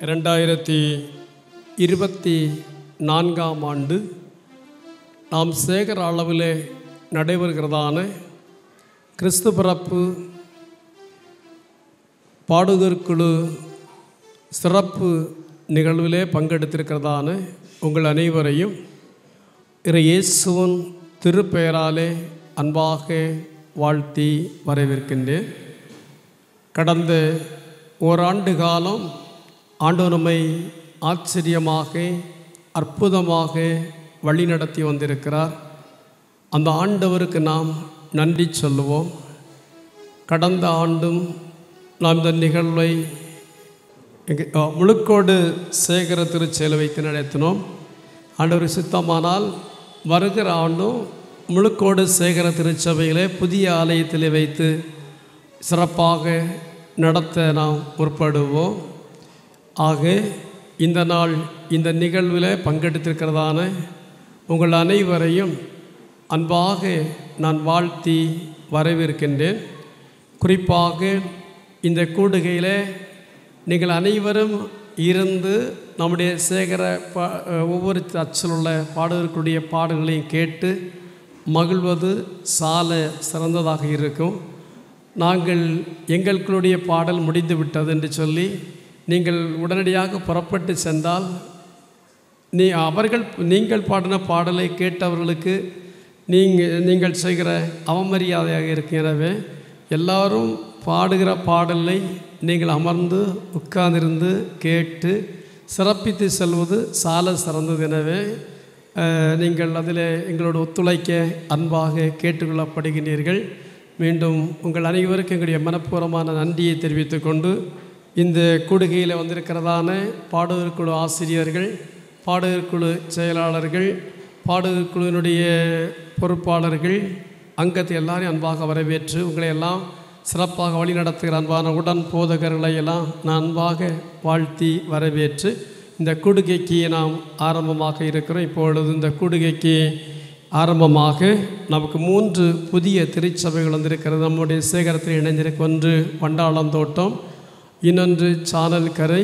2024 ஆண்டு நாம் சேகர அளவிலே நடைபெறுகிறதான கிறிஸ்து பிறப்பு பாடுதற்குழு சிறப்பு நிகழ்விலே பங்கெடுத்திருக்கிறதான உங்கள் அனைவரையும் இயேசுவின் திருப்பெயராலே அன்பாக வாழ்த்தி வரவேற்கின்றேன். கடந்த ஓராண்டு காலம் ஆண்டவர் நம்மை ஆச்சரியமாக அற்புதமாக வழிநடத்தி வந்திருக்கிறார். அந்த ஆண்டவருக்கு நாம் நன்றி சொல்லுவோம். கடந்த ஆண்டும் நாம் இந்த நிகழ்வை முழுக்கோடு சேகர திருச்செயலை வைத்து நடத்தினோம். ஆண்டவர் சித்தமானால் வருகிற ஆண்டும் முழுக்கோடு சேகர திருச்சபையிலே புதிய ஆலயத்திலே வைத்து சிறப்பாக நடத்த நாம் முற்படுவோம். ஆக இந்த நாள் இந்த நிகழ்வில் பங்கெடுத்திருக்கிறதான உங்கள் அனைவரையும் அன்பாக நான் வாழ்த்தி வரவேற்கின்றேன். குறிப்பாக இந்த கூடுகையில் நீங்கள் அனைவரும் இருந்து நம்முடைய சேகர ஒவ்வொரு அச்சில் உள்ள பாடல்களுடைய பாடல்களையும் கேட்டு மகிழ்வது சால சிறந்ததாக இருக்கும். நாங்கள் எங்களுடைய பாடல் முடிந்து விட்டது என்று சொல்லி நீங்கள் உடனடியாக புறப்பட்டு சென்றால் நீங்கள் பாடின பாடலை கேட்டவர்களுக்கு நீங்கள் செய்கிற அவமரியாதையாக இருக்கும். எனவே எல்லாரும் பாடுகிற பாடலை நீங்கள் அமர்ந்து உட்கார்ந்திருந்து கேட்டு சிறப்பித்து செல்வது சால சிறந்தது. எனவே நீங்கள் அதில் எங்களோட ஒத்துழைக்க அன்பாக கேட்டுக்கொள்ளப்படுகின்றீர்கள். மீண்டும் உங்கள் அனைவருக்கும் எங்களுடைய மனப்பூர்வமான நன்றியை தெரிவித்துக் கொண்டு இந்த கூடுகையில் வந்திருக்கிறதான பாடுதற்குழு ஆசிரியர்கள், பாடுதற்குழு செயலாளர்கள், பாடுதற்குழுவினுடைய பொறுப்பாளர்கள், அங்கத்தை எல்லாரையும் அன்பாக வரவேற்று உங்களை எல்லாம் சிறப்பாக வழி நடத்துகிற அன்பான உடன் போதகர்களை எல்லாம் நான் அன்பாக வாழ்த்தி வரவேற்று இந்த கூடுகைக்கு நாம் ஆரம்பமாக இருக்கிறோம். இப்பொழுது இந்த கூடுகைக்கு ஆரம்பமாக நமக்கு 3 புதிய திருச்சபைகள் வந்திருக்கிறது. நம்முடைய சேகரத்தில் இணைந்திருக்க ஒன்று வண்டாளந்தோட்டம், இன்னொன்று சானல் கரை,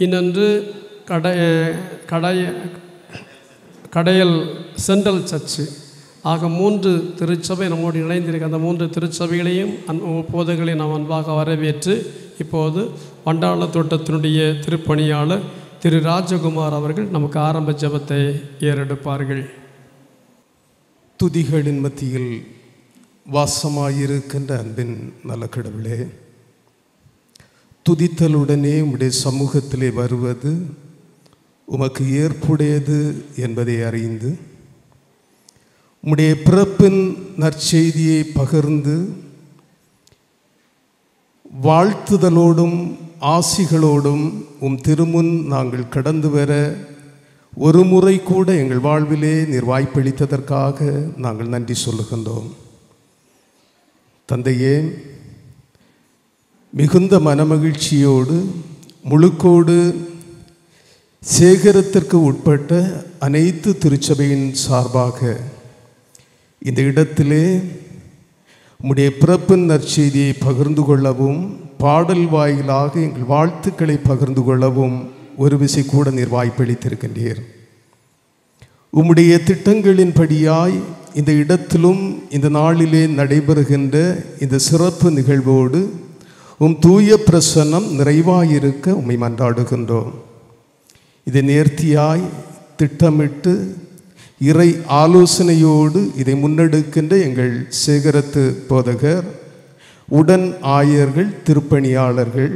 இன்னொன்று கடையல் சென்ட்ரல் சர்ச்சு. ஆக 3 திருச்சபை நம்மோடு இணைந்திருக்க அந்த 3 திருச்சபைகளையும் போதகளையும் நாம் அன்பாக வரவேற்று இப்போது வண்டாளத்தோட்டத்தினுடைய திருப்பணியாளர் திரு ராஜகுமார் அவர்கள் நமக்கு ஆரம்ப ஜெபத்தை ஏறெடுப்பார்கள். துதிகளின் மத்தியில் வாசமாயிருக்கின்ற அன்பின் நல்ல கடவுளே, துதித்தலுடனே உம்முடைய சமூகத்திலே வருவது உமக்கு ஏற்புடையது என்பதை அறிந்து உம்முடைய பிறப்பின் நற்செய்தியை பகிர்ந்து வாழ்த்துதலோடும் ஆசிகளோடும் திருமுன் நாங்கள் கடந்து வர ஒரு முறை கூட எங்கள் வாழ்விலே நீர் வாய்ப்பளித்ததற்காக நாங்கள் நன்றி சொல்லுகின்றோம். தந்தையே, மிகுந்த மனமகிழ்ச்சியோடு முழுக்கோடு சேகரத்திற்கு உட்பட்ட அனைத்து திருச்சபையின் சார்பாக இந்த இடத்திலே உம்முடைய பிறப்பின் நற்செய்தியை பகிர்ந்து கொள்ளவும் பாடல் வாயிலாக எங்கள் வாழ்த்துக்களை பகிர்ந்து கொள்ளவும் ஒரு விசை கூட நீர் வாய்ப்பளித்திருக்கின்றீர். உம்முடைய திட்டங்களின்படியாய் இந்த இடத்திலும் இந்த நாளிலே நடைபெறுகின்ற இந்த சிறப்பு நிகழ்வோடு தூய பிரசன்னம் நிறைவாயிருக்க உம்மை மன்றாடுகின்றோம். இதை நேர்த்தியாய் திட்டமிட்டு இறை ஆலோசனையோடு இதை முன்னெடுக்கின்ற எங்கள் சேகரத்து போதகர், உடன் ஆயர்கள், திருப்பணியாளர்கள்,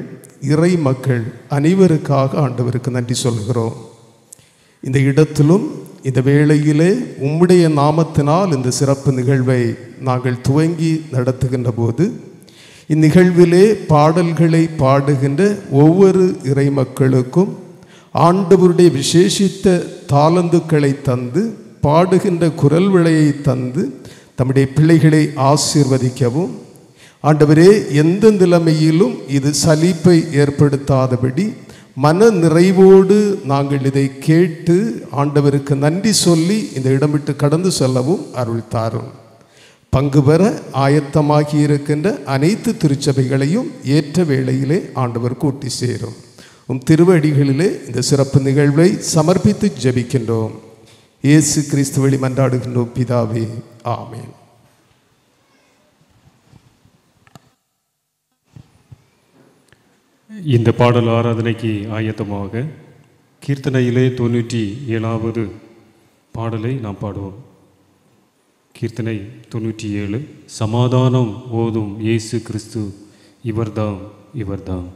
இறை மக்கள் அனைவருக்காக ஆண்டவருக்கு நன்றி சொல்கிறோம். இந்த இடத்திலும் இந்த வேளையிலே உம்முடைய நாமத்தினால் இந்த சிறப்பு நிகழ்வை நாங்கள் துவங்கி நடத்துகின்ற போது இந்நிகழ்விலே பாடல்களை பாடுகின்ற ஒவ்வொரு இறை மக்களுக்கும் ஆண்டவருடைய விசேஷித்த தாளந்துக்களை தந்து பாடுகின்ற குரல் விளையை தந்து தம்முடைய பிள்ளைகளை ஆசீர்வதிக்கவும், ஆண்டவரே, எந்த நிலைமையிலும் இது சலிப்பை ஏற்படுத்தாதபடி மன நிறைவோடு நாங்கள் இதை கேட்டு ஆண்டவருக்கு நன்றி சொல்லி இந்த இடம் விட்டு கடந்து செல்லவும் அருள் தாரும். பங்கு பெற ஆயத்தமாகி இருக்கின்ற அனைத்து திருச்சபைகளையும் ஏற்ற வேளையிலே ஆண்டவர் கூட்டி சேரும். திருவடிகளிலே இந்த சிறப்பு நிகழ்வை சமர்ப்பித்து ஜெபிக்கின்றோம். இயேசு கிறிஸ்து வழி மன்றாடுகின்றோம் பிதாவே, ஆமென். இந்த பாடல் ஆராதனைக்கு ஆயத்தமாக கீர்த்தனையிலே 97வது பாடலை நாம் பாடுவோம். கீர்த்தனை 97. சமாதானம் ஓதும் இயேசு கிறிஸ்து இவர்தாம் இவர்தாம்.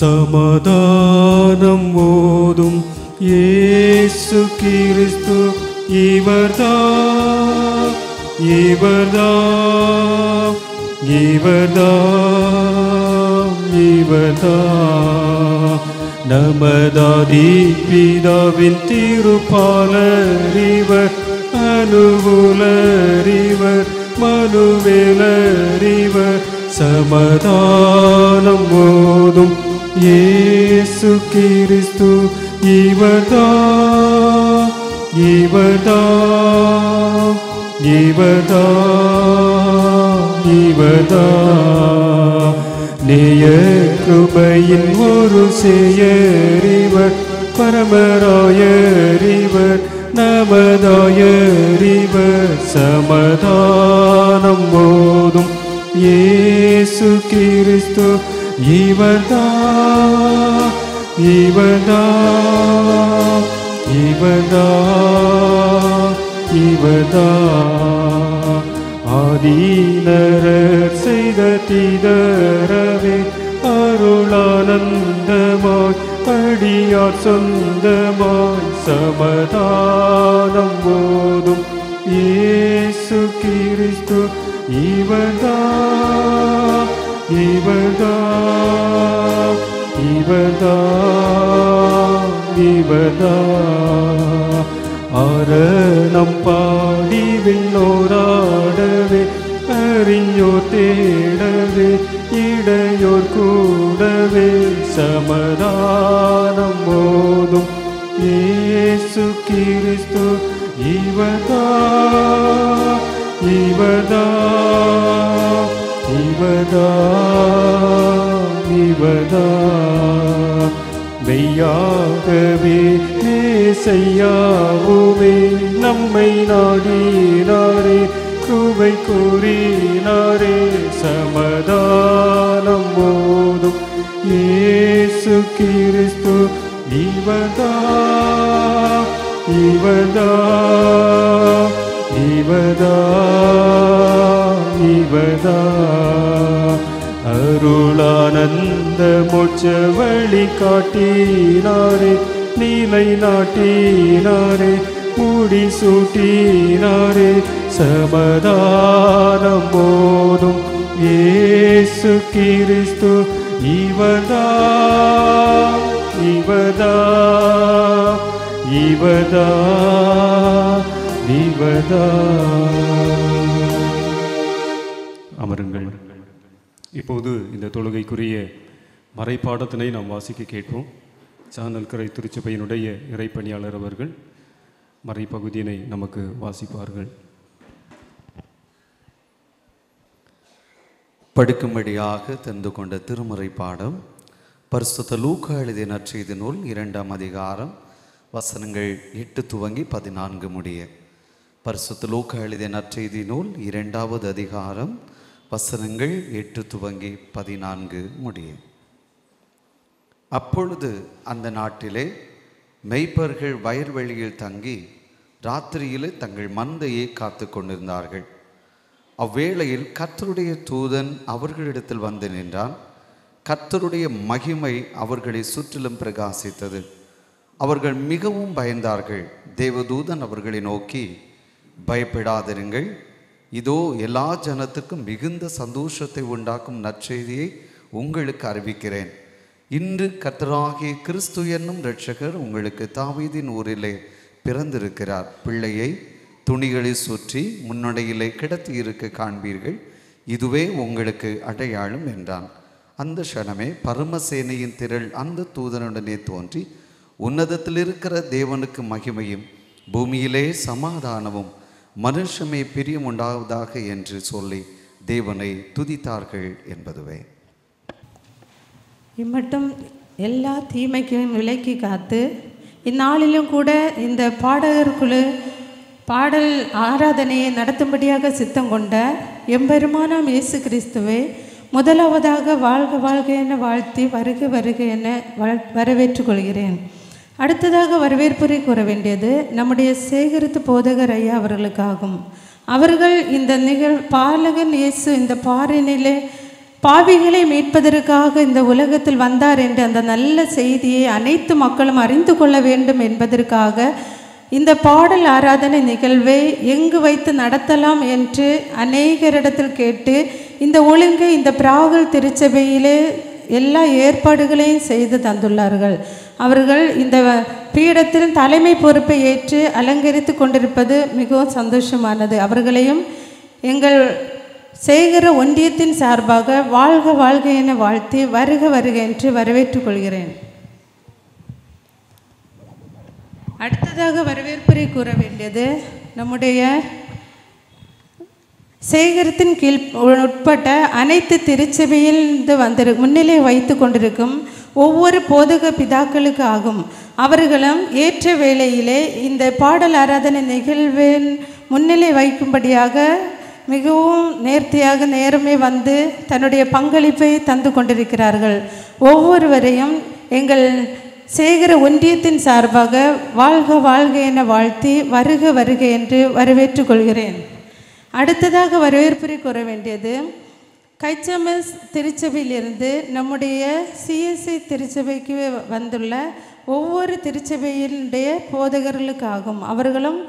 சமாதானம் ஓதும் இயேசு கிறிஸ்து இவர்தாம் இவர்தாம் இவர்தாம் இவர்தாம். நமதாதி பிதாவின் திருப்பாலர் இவர், அனுகூலர் இவர், மனுவேலர் இவர். சமாதானம் ஓதும் இயேசு கிறிஸ்து இவர்தாம் இவர்தாம் இவர்தாம் இவர்தாம். நேய கிருபையின் ஒரு செயர் இவர், பரமராயர் இவர், நமதாயர் இவர். சமாதானம் ஓதும் இயேசு கிறிஸ்து இவர்தாம் இவர்தாம் இவர்தாம் இவர்தாம். ஆதீனரர் செய்த தீதரவே அருளானந்தமாய் அடியார் சொந்தமாய். சமாதானம் ஓதும் இயேசு கிறிஸ்து இவர்தாம் இவர்தாம் இவர்தாம் இவர்தாம். ஆரணம் பாடி விண்ணோராடவே, அறிஞோர் தேடவே, இடையோர் கூடவே. சமாதானம் ஓதும் இயேசு கிறிஸ்து இவர்தாம் இவர்தாம் இவர்தாம் இவர்தாம். மெய்யாகவே நேசையாவுமே நம்மை நாடினாரே, கிருபை கூறினாரே. சமாதானம் ஓதும் இயேசு கிறிஸ்து இவர்தாம் இவர்தாம் இவர்தாம் இவர்தாம். அருளானந்த மோட்ச வழி காட்டினாரே, நீலை நாட்டினாரே, மூடி சூட்டினாரே. சமாதானம் ஓதும் இயேசு கிறிஸ்து இவர்தாம் இவர்தாம் இவர்தாம் இவர்தாம். அமருங்கள். இப்போது இந்த தொழுகைக்குரிய மறைப்பாடத்தினை நாம் வாசிக்க கேட்போம். சானல்கரை திருச்சபையினுடைய இறைப்பணியாளர் அவர்கள் மறைப்பகுதியினை நமக்கு வாசிப்பார்கள். படுக்கும்படியாக தெரிந்து கொண்ட திருமுறை பாடம் பரிசுத்த லூக்கா எழுதிய நற்செய்தி நூல் 2ஆம் அதிகாரம் வசனங்கள் 8 துவங்கி 14 முடிய. பரிசுத்த லூக்கா எழுதிய நற்செய்தி நூல் 2வது அதிகாரம் வசனங்கள் 8 துவங்கி 14 முடிய. அப்பொழுது அந்த நாட்டிலே மெய்ப்பர்கள் வயல்வெளியில் தங்கி ராத்திரியிலே தங்கள் மந்தையை காத்து கொண்டிருந்தார்கள். அவ்வேளையில் கர்த்தருடைய தூதன் அவர்களிடத்தில் வந்து நின்றான். கர்த்தருடைய மகிமை அவர்களை சுற்றிலும் பிரகாசித்தது. அவர்கள் மிகவும் பயந்தார்கள். தேவதூதன் அவர்களை நோக்கி, பயப்படாதிருங்கள், இதோ எல்லா ஜனத்துக்கும் மிகுந்த சந்தோஷத்தை உண்டாக்கும் நற்செய்தியை உங்களுக்கு அறிவிக்கிறேன். இன்று கர்த்தராகிய கிறிஸ்து என்னும் இரட்சகர் உங்களுக்கு தாவீதின் ஊரிலே பிறந்திருக்கிறார். பிள்ளையை துணிகளை சுற்றி முன்னடையிலே கிடத்தி இருக்க காண்பீர்கள். இதுவே உங்களுக்கு அடையாளம் என்றான். அந்த க்ஷணமே பரமசேனையின் திரள் அந்த தூதனுடனே தோன்றி, உன்னதத்தில் இருக்கிற தேவனுக்கு மகிமையும் பூமியிலே சமாதானமும் மனுஷமே பிரியம் உண்டாவதாக என்று சொல்லி தேவனை துதித்தார்கள் என்பதுவே. இம்மட்டும் எல்லா தீமைக்கும் விலக்கி காத்து இந்நாளிலும் கூட இந்த பாடகர் குழு பாடல் ஆராதனையை நடத்தும்படியாக சித்தம் கொண்ட எம்பெருமானாம் இயேசு கிறிஸ்துவை முதலாவதாக வாழ்க வாழ்க என வாழ்த்தி வருக வருக என வரவேற்றுக் கொள்கிறேன். அடுத்ததாக வரவேற்புரை கூற வேண்டியது நம்முடைய சேகரித்து போதகர் ஐயா அவர்களுக்காகும். அவர்கள் இந்த பாலகன் இயேசு இந்த பாரினிலே பாவிகளை மீட்பதற்காக இந்த உலகத்தில் வந்தார் என்ற அந்த நல்ல செய்தியை அனைத்து மக்களும் அறிந்து கொள்ள வேண்டும் என்பதற்காக இந்த பாடல் ஆராதனை நிகழ்வை எங்கு வைத்து நடத்தலாம் என்று அநேகரிடத்தில் கேட்டு இந்த ஒழுங்கை இந்த பிராகல் திருச்சபையிலே எல்லா ஏற்பாடுகளையும் செய்து தந்துள்ளார்கள். அவர்கள் இந்த பீடத்தில் தலைமை பொறுப்பை ஏற்று அலங்கரித்து கொண்டிருப்பது மிகவும் சந்தோஷமானது. அவர்களையும் எங்கள் சேகர ஒன்றியத்தின் சார்பாக வாழ்க வாழ்க என வாழ்த்தி வருக வருக என்று வரவேற்றுக் கொள்கிறேன். அடுத்ததாக வரவேற்புரை கூற வேண்டியது நம்முடைய சேகரத்தின் கீழ் உட்பட்ட அனைத்து திருச்சபையிலிருந்து முன்னிலை வைத்து கொண்டிருக்கும் ஒவ்வொரு போதக பிதாக்களுக்கு ஆகும். அவர்களும் ஏற்ற வேளையிலே இந்த பாடல் ஆராதனை நிகழ்வின் முன்னிலை வைக்கும்படியாக மிகவும் நேர்த்தியாக நேரமே வந்து தன்னுடைய பங்களிப்பை தந்து கொண்டிருக்கிறார்கள். ஒவ்வொருவரையும் எங்கள் சேகர ஒன்றியத்தின் சார்பாக வாழ்க வாழ்க என வாழ்த்தி வருக வருக என்று வரவேற்றுக் கொள்கிறேன். அடுத்ததாக வரவேற்புரை கூற வேண்டியது கைச்சமஸ் திருச்சபையிலிருந்து நம்முடைய சிஎஸ்ஐ திருச்சபைக்கு வந்துள்ள ஒவ்வொரு திருச்சபையினுடைய போதகர்களுக்காகும். அவர்களும்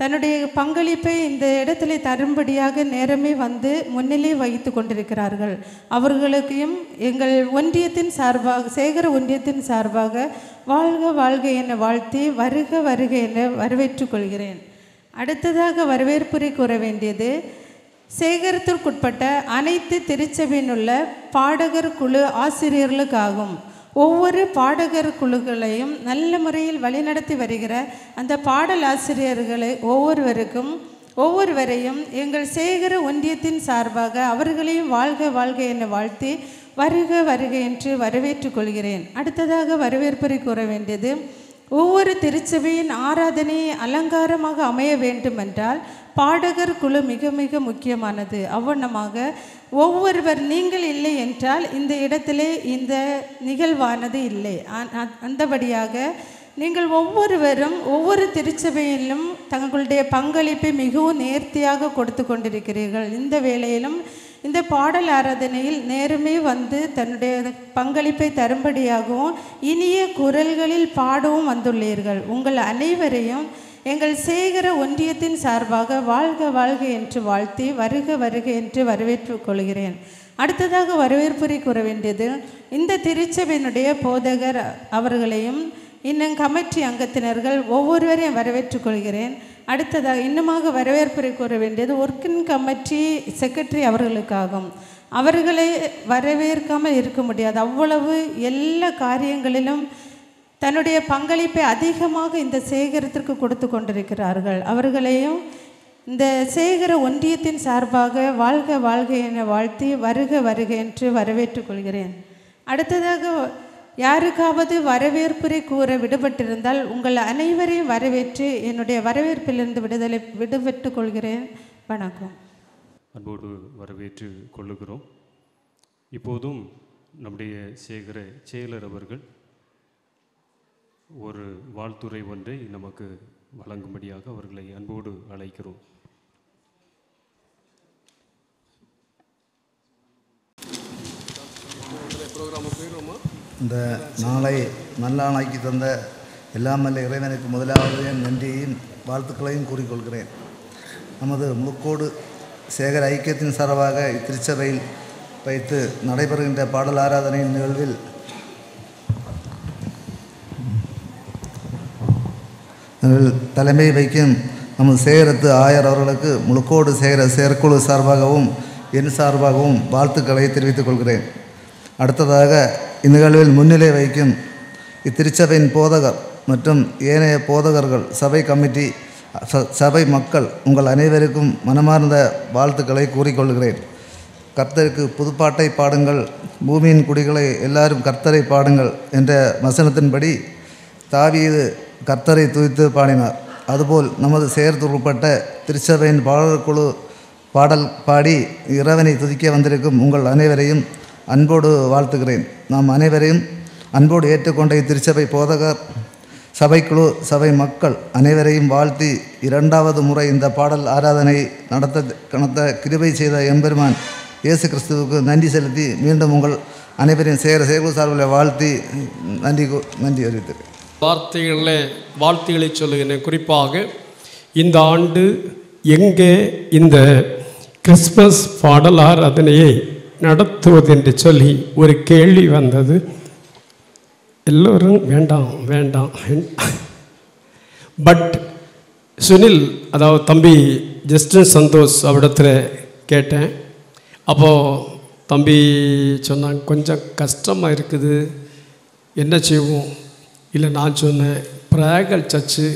தன்னுடைய பங்களிப்பை இந்த இடத்துல தரும்படியாக நேரமே வந்து முன்னிலை வைத்து கொண்டிருக்கிறார்கள். அவர்களுக்கையும் எங்கள் ஒன்றியத்தின் சார்பாக சேகர ஒன்றியத்தின் சார்பாக வாழ்க வாழ்க என வாழ்த்தி வருக வருக என வரவேற்றுக் கொள்கிறேன். அடுத்ததாக வரவேற்புரை கூற வேண்டியது சேகரத்திற்குட்பட்ட அனைத்து திருச்சபையினுள்ள பாடகர் குழு ஆசிரியர்களுக்காகும். ஒவ்வொரு பாடகர் குழுக்களையும் நல்ல முறையில் வழிநடத்தி வருகிற அந்த பாடல் ஆசிரியர்களை ஒவ்வொருவரையும் எங்கள் சேகர ஒன்றியத்தின் சார்பாக அவர்களையும் வாழ்க வாழ்க என வாழ்த்தி வருக வருக என்று வரவேற்றுக் கொள்கிறேன். அடுத்ததாக வரவேற்புரை கூற வேண்டியது ஒவ்வொரு திருச்சபையின் ஆராதனை அலங்காரமாக அமைய வேண்டுமென்றால் பாடகர் குழு மிக மிக முக்கியமானது. அவ்வண்ணமாக ஒவ்வொருவர் நீங்கள் இல்லை என்றால் இந்த இடத்திலே இந்த நிகழ்வானது இல்லை. அந்தபடியாக நீங்கள் ஒவ்வொருவரும் ஒவ்வொரு திருச்சபையிலும் தங்களுடைய பங்களிப்பை மிகவும் நேர்த்தியாக கொடுத்து கொண்டிருக்கிறீர்கள். இந்த வேளையிலும் இந்த பாடல் ஆராதனையில் நேரமே வந்து தன்னுடைய பங்களிப்பை தரும்படியாகவும் இனிய குரல்களில் பாடவும் வந்துள்ளீர்கள். உங்கள் அனைவரையும் எங்கள் சேகர ஒன்றியத்தின் சார்பாக வாழ்க வாழ்க என்று வாழ்த்தி வருக வருக என்று வரவேற்றுக் கொள்கிறேன். அடுத்ததாக வரவேற்புரை கூற வேண்டியது இந்த திருச்சபையினுடைய போதகர் அவர்களையும் இன்னும் கமிட்டி அங்கத்தினர்கள் ஒவ்வொருவரையும் வரவேற்றுக் கொள்கிறேன். அடுத்ததாக இன்னுமாக வரவேற்புரை கூற வேண்டியது ஒர்க்கிங் கமிட்டி செக்ரட்டரி அவர்களுக்காகும். அவர்களை வரவேற்காமல் இருக்க முடியாது. அவ்வளவு எல்லா காரியங்களிலும் தன்னுடைய பங்களிப்பை அதிகமாக இந்த சேகரத்திற்கு கொடுத்து கொண்டிருக்கிறார்கள். அவர்களையும் இந்த சேகர ஒன்றியத்தின் சார்பாக வாழ்க வாழ்க என வாழ்த்தி வருக வருக என்று வரவேற்றுக் கொள்கிறேன். அடுத்ததாக யாருக்காவது வரவேற்புரை கூற விடுபட்டிருந்தால் உங்கள் அனைவரையும் வரவேற்று என்னுடைய வரவேற்பிலிருந்து விடுபட்டுக் கொள்கிறேன். வணக்கம். அன்போடு வரவேற்று கொள்ளுகிறோம். இப்போதும் நம்முடைய சேகர செயலர் அவர்கள் ஒரு வாழ்த்துரை ஒன்றை நமக்கு வழங்கும்படியாக அவர்களை அன்போடு அழைக்கிறோம். இந்த நாளை நல்லாளாக்கி தந்த எல்லாமல்ல இறைவனுக்கு முதலாவது என் நன்றியையும் வாழ்த்துக்களையும் கூறிக்கொள்கிறேன். நமது முழுக்கோடு சேகர ஐக்கியத்தின் சார்பாக இத்திருச்சபையில் வைத்து நடைபெறுகின்ற பாடல் ஆராதனையின் நிகழ்வில் தலைமை வைக்கும் நமது சேகரத்து ஆயர் அவர்களுக்கு முழுக்கோடு சேகர செயற்குழு சார்பாகவும் என் சார்பாகவும் வாழ்த்துக்களை தெரிவித்துக் கொள்கிறேன். அடுத்ததாக இந்நிகழ்வில் முன்னிலை வைக்கும் இத்திருச்சபையின் போதகர் மற்றும் ஏனைய போதகர்கள், சபை கமிட்டி, சபை மக்கள் உங்கள் அனைவருக்கும் மனமார்ந்த வாழ்த்துக்களை கூறிக்கொள்கிறேன். கர்த்தருக்கு புதுப்பாட்டை பாடுங்கள், பூமியின் குடிகளை எல்லாரும் கர்த்தரை பாடுங்கள் என்ற வசனத்தின்படி தாவீது கர்த்தரை துதித்து பாடினார். அதுபோல் நமது செயற்துருப்பட்ட திருச்சபையின் பாடல் குழு பாடல் பாடி இறைவனை துதிக்க வந்திருக்கும் உங்கள் அனைவரையும் அன்போடு வாழ்த்துகிறேன். நாம் அனைவரையும் அன்போடு ஏற்றுக்கொண்ட இத்திருச்சபை போதகர், சபைக்குழு, மக்கள் அனைவரையும் வாழ்த்தி 2வது முறை இந்த பாடல் ஆராதனை நடத்த கிருபை செய்த எம்பெருமான் இயேசு கிறிஸ்துவுக்கு நன்றி செலுத்தி மீண்டும் உங்கள் அனைவரையும் செயற்குழு சார்பில் வாழ்த்தி நன்றி அறிவித்தேன். வார்த்தைகளில் வாழ்த்துக்களை சொல்லுகிறேன். குறிப்பாக இந்த ஆண்டு எங்கே இந்த கிறிஸ்மஸ் பாடல் ஆராதனையை நடத்துவது என்று சொல்லி ஒரு கேள்வி வந்தது. எல்லோரும் வேண்டாம் வேண்டாம். பட் சுனில், அதாவது தம்பி ஜஸ்டின் சந்தோஷ் அவரிடத்தில் கேட்டேன். அப்போது தம்பி சொன்னாங்க, கொஞ்சம் கஷ்டமாக இருக்குது, என்ன செய்வோம்? இல்லை, நான் சொன்னேன், பிராகல் சர்ச்சு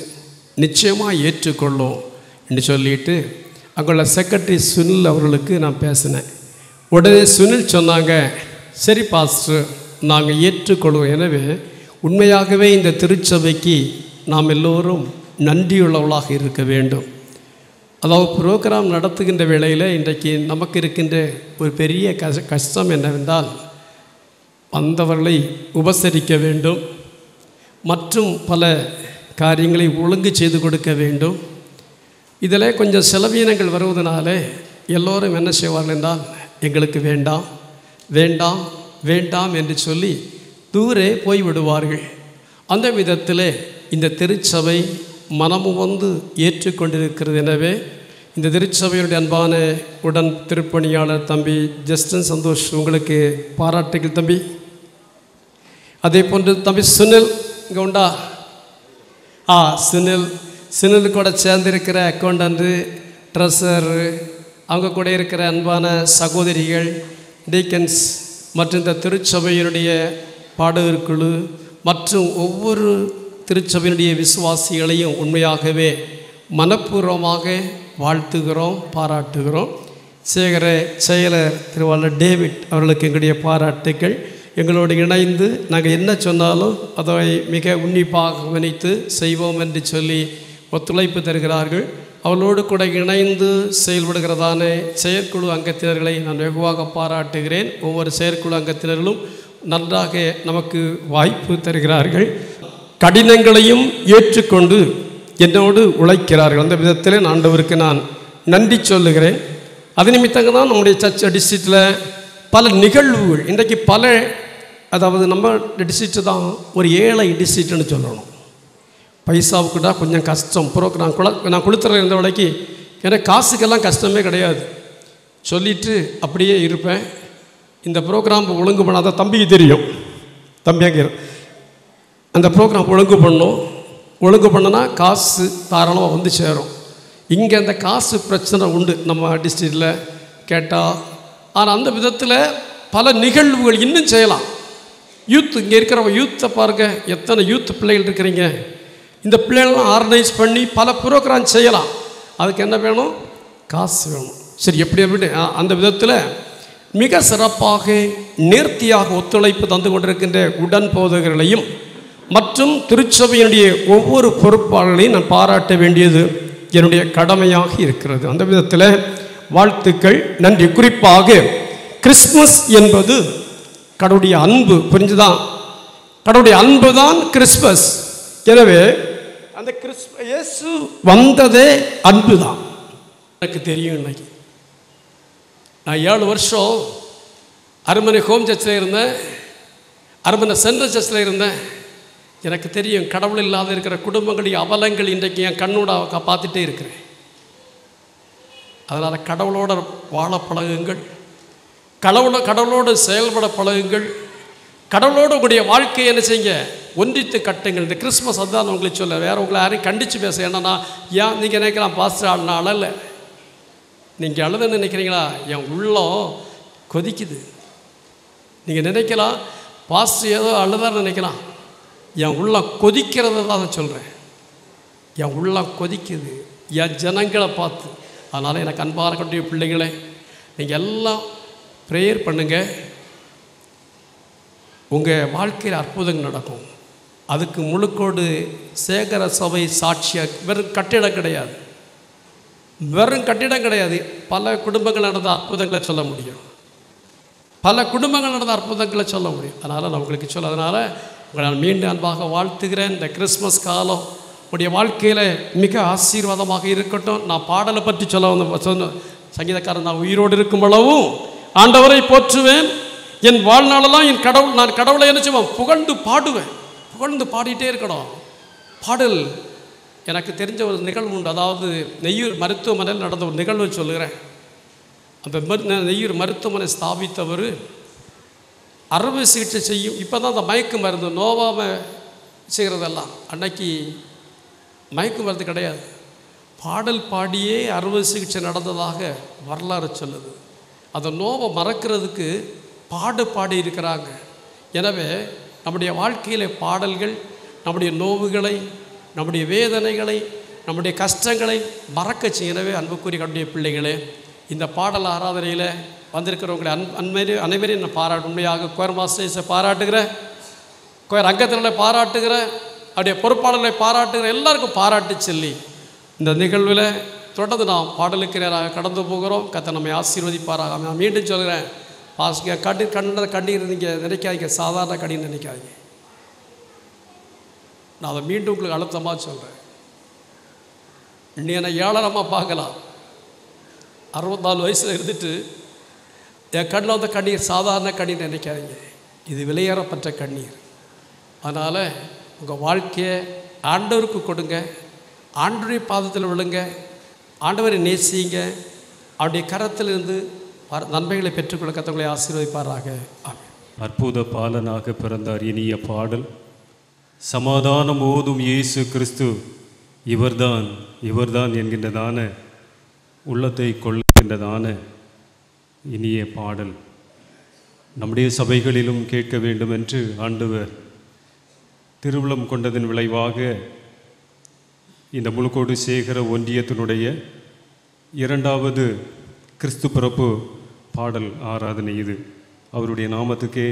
நிச்சயமாக ஏற்றுக்கொள்ளும் என்று சொல்லிட்டு அங்குள்ள செக்ரட்டரி சுனில் அவர்களுக்கு நான் பேசினேன். உடனே சுனில் சொன்னாங்க, சரி பாஸ்டர், நாங்கள் ஏற்றுக்கொள்வோம். எனவே உண்மையாகவே இந்த திருச்சபைக்கு நாம் எல்லோரும் நன்றியுள்ளவர்களாக இருக்க வேண்டும். அதாவது ப்ரோக்ராம் நடத்துகின்ற வேளையில் இன்றைக்கு நமக்கு இருக்கின்ற ஒரு பெரிய கஷ்டம் என்னவென்றால், வந்தவர்களை உபசரிக்க வேண்டும் மற்றும் பல காரியங்களை ஒழுங்கு செய்து கொடுக்க வேண்டும். இதில் கொஞ்சம் செலவீனங்கள் வருவதனால எல்லோரும் என்ன செய்வார்கள் என்றால், எங்களுக்கு வேண்டாம் வேண்டாம் வேண்டாம் என்று சொல்லி தூரே போய்விடுவார்கள். அந்த விதத்தில் இந்த திருச்சபை மனமு வந்து ஏற்றுக்கொண்டிருக்கிறது. எனவே இந்த திருச்சபையுடைய அன்பான உடன் திருப்பணியாளர் தம்பி ஜஸ்டின் சந்தோஷ், உங்களுக்கு பாராட்டுகள் தம்பி. அதே போன்று தம்பி சுனில் இங்கே உண்டா? சுனில் கூட சேர்ந்திருக்கிற அக்கௌண்டன்ட்டு, ட்ரெஸரு, அவங்க கூட இருக்கிற அன்பான சகோதரிகள், டீக்கன்ஸ் மற்றும் இந்த திருச்சபையினுடைய பாடகர் குழு மற்றும் ஒவ்வொரு திருச்சபையினுடைய விசுவாசிகளையும் உண்மையாகவே மனப்பூர்வமாக வாழ்த்துகிறோம், பாராட்டுகிறோம். செயலர் திருவாளர் டேவிட் அவர்களுக்கு எங்களுடைய பாராட்டுக்கள். எங்களோடு இணைந்து நாங்கள் என்ன சொன்னாலும் அதை மிக உன்னிப்பாக கவனித்து செய்வோம் என்று சொல்லி ஒத்துழைப்பு தருகிறார்கள். அவளோடு கூட இணைந்து செயல்படுகிறதான செயற்குழு அங்கத்தினர்களை நான் வெகுவாக பாராட்டுகிறேன். ஒவ்வொரு செயற்குழு அங்கத்தினர்களும் நன்றாக நமக்கு வாய்ப்பு தருகிறார்கள். கடினங்களையும் ஏற்றுக்கொண்டு என்னோடு உழைக்கிறார்கள். அந்த விதத்தில் ஆண்டவருக்கு நான் நன்றி சொல்லுகிறேன். அது நிமித்தங்க தான் நம்முடைய சர்ச் டிஸ்ட்ரிக்டில் பல நிகழ்வுகள் இன்றைக்கு அதாவது நம்ம டிஸ்ட்ரிக்ட் தான் ஒரு ஏழை டிஸ்ட்ரிக்ட்னு சொல்லணும். பைசாவுக்கு தான் கொஞ்சம் கஷ்டம். நான் கொடுத்துற இருந்த வேலைக்கு எனக்கு காசுக்கெல்லாம் கஷ்டமே கிடையாது. சொல்லிவிட்டு அப்படியே இருப்பேன். இந்த ப்ரோக்ராம் ஒழுங்கு பண்ணாத தம்பிக்கு தெரியும். தம்பி அங்கே அந்த ப்ரோக்ராம் ஒழுங்கு பண்ணனா காசு தாராளமாக வந்து சேரும். இங்கே அந்த காசு பிரச்சனை உண்டு நம்ம டிஸ்ட்ரிக்டில் கேட்டால். ஆனால் அந்த விதத்தில் பல நிகழ்வுகள் இன்னும் செய்யலாம். இங்கே இருக்கிறவங்க யூத்தை பாருங்கள், எத்தனை யூத் பிள்ளைகள் இருக்கிறீங்க. இந்த பிள்ளைகள்லாம் ஆர்கனைஸ் பண்ணி பல ப்ரோக்ராம் செய்யலாம். அதுக்கு என்ன வேணும்? காசு வேணும். சரி, எப்படி அந்த விதத்தில் மிக சிறப்பாக நேர்த்தியாக ஒத்துழைப்பு தந்து கொண்டிருக்கின்ற உடன் போதகர்களையும் மற்றும் திருச்சபையினுடைய ஒவ்வொரு பொறுப்பாளர்களையும் நான் பாராட்ட வேண்டியது என்னுடைய கடமையாக இருக்கிறது. அந்த விதத்தில் வாழ்த்துக்கள், நன்றி. குறிப்பாக கிறிஸ்மஸ் என்பது கடவுளுடைய அன்பு, புரிஞ்சுதான்? கடவுளுடைய அன்பு தான் கிறிஸ்மஸ். எனவே அந்த இயேசு வந்ததே அன்பு தான். எனக்கு தெரியும். இன்னைக்கு நான் 7 வருஷம் அரண்மனை ஹோம் சர்ச்சில் இருந்தேன், அரண்மனை சென்ட்ரல் சர்ச்சில் இருந்தேன். எனக்கு தெரியும் கடவுள் இல்லாத இருக்கிற குடும்பங்களுடைய அவலங்கள் இன்றைக்கு என் கண்ணோட பார்த்துட்டே இருக்கிறேன். அதனால் கடவுளோட வாழ பழகுங்கள், கடவுளோடு செயல்பட பழகுங்கள், கடவுளோடு உங்களுடைய வாழ்க்கையை என்ன செய்யுங்க, ஒன்றித்து கட்டுங்கள். இந்த கிறிஸ்மஸ் அதுதான் உங்களுக்கு சொல்ல, வேறு உங்களை யாரையும் கண்டித்து பேச. என்னன்னா, ஏன் நீங்கள் நினைக்கலாம் பாஸ்டர் நான் அழலை, நீங்கள் அழுதுன்னு நினைக்கிறீங்களா? என் உள்ளம் கொதிக்குது. நீங்கள் நினைக்கலாம் பாஸ்டர் ஏதோ அழுதான்னு நினைக்கலாம். என் உள்ளம் கொதிக்கிறத தான் சொல்கிறேன். என் உள்ளம் கொதிக்குது என் ஜனங்களை பார்த்து. அதனால் எனக்கு அன்பாக இருக்கக்கூடிய பிள்ளைங்களே, நீங்கள் எல்லாம் ப்ரேயர் பண்ணுங்கள். உங்கள் வாழ்க்கையில் அற்புதங்கள் நடக்கும். அதுக்கு முழுக்கோடு சேகர சபை சாட்சியாக. வெறும் கட்டிடம் கிடையாது, வெறும் கட்டிடம் கிடையாது. பல குடும்பங்கள் நடந்த அற்புதங்களை சொல்ல முடியும். பல குடும்பங்கள் நடந்த அற்புதங்களை சொல்ல முடியும். அதனால் நான் உங்களுக்கு சொல்ல, அதனால் உங்களை நான் மீண்டும் அன்பாக வாழ்த்துகிறேன். இந்த கிறிஸ்மஸ் காலம் உடைய வாழ்க்கையில் மிக ஆசீர்வாதமாக இருக்கட்டும். நான் பாடலை பற்றி சொன்ன சங்கீதக்காரன், நான் உயிரோடு இருக்கும் அளவும் ஆண்டவரை போற்றுவேன். என் வாழ்நாளெல்லாம் நான் கடவுளை என்ன செய்வேன்? புகழ்ந்து பாடுவேன். புகழ்ந்து பாடிட்டே இருக்கணும். பாடல் எனக்கு தெரிஞ்ச ஒரு நிகழ்வு உண்டு. அதாவது நெய்யூர் மருத்துவமனையில் நடந்த ஒரு நிகழ்வு சொல்லுகிறேன். அந்த நெய்யூர் மருத்துவமனை ஸ்தாபித்தவர் அறுவை சிகிச்சை செய்யும். இப்போ தான் அந்த மயக்கு மருந்து நோவாமல் செய்கிறதெல்லாம், அன்னைக்கு மயக்கு மருந்து கிடையாது. பாடல் பாடியே அறுவை சிகிச்சை நடந்ததாக வரலாறு சொல்லுது. அந்த நோவை மறக்கிறதுக்கு பாடி இருக்கிறாங்க. எனவே நம்முடைய வாழ்க்கையில் பாடல்கள் நம்முடைய நோவுகளை, நம்முடைய வேதனைகளை, நம்முடைய கஷ்டங்களை மறக்க செய்யவே அன்புக்குரிய நம்முடைய பிள்ளைகளே, இந்த பாடல் ஆராதனையில் வந்திருக்கிறவங்களை அனைவரையும் நான் பாராட்ட உண்மையாக கோயர் மாஸ்டர்ஸை பாராட்டுகிறேன், கோயர் அங்கத்தினரை பாராட்டுகிறேன், அப்படியே பொறுப்பாளர்களை பாராட்டுகிறேன். எல்லாருக்கும் பாராட்டு சொல்லி இந்த நிகழ்வில் தொடர்ந்து நாம் பாடலுக்கு நேராக கடந்து போகிறோம். கர்த்தர் நம்மை ஆசீர்வதிப்பாராக. நான் மீண்டும் சொல்கிறேன், கண்ணீர் நீங்கள் நினைக்காதீங்க, சாதாரண கண்ணீர் நினைக்காதீங்க. நான் அதை மீண்டும் உங்களுக்கு அழுத்தமாக சொல்கிறேன். நீ என்னை ஏளனமாக பார்க்கலாம். 64 வயசில் இருந்துட்டு என் கண்ணில் வந்த கண்ணீர் சாதாரண கண்ணீர் நினைக்காதீங்க, இது விலையேறப்பட்ட கண்ணீர். அதனால் உங்கள் வாழ்க்கையை ஆண்டவருக்கு கொடுங்க, ஆண்டவருடைய பாதத்தில் விழுங்க, ஆண்டவரை நேசிங்க, அவருடைய கரத்திலிருந்து நன்மைகளை பெற்றுக்கொள்ள கர்த்தர் ஆசீர்வதிப்பாராக. அற்புத பாலனாக பிறந்தார். இனிய பாடல். சமாதானம் ஓதும் இயேசு கிறிஸ்து இவர்தான் என்கின்றதான உள்ளத்தை கொள்கின்றதான இனிய பாடல் நம்முடைய சபைகளிலும் கேட்க வேண்டும் என்று ஆண்டவர் திருவுளம் கொண்டதன் விளைவாக இந்த முழுக்கோடு சேகர ஒன்றியத்தினுடைய 2வது கிறிஸ்து பிறப்பு பாடல் ஆராதனை இது. அவருடைய நாமத்துக்கே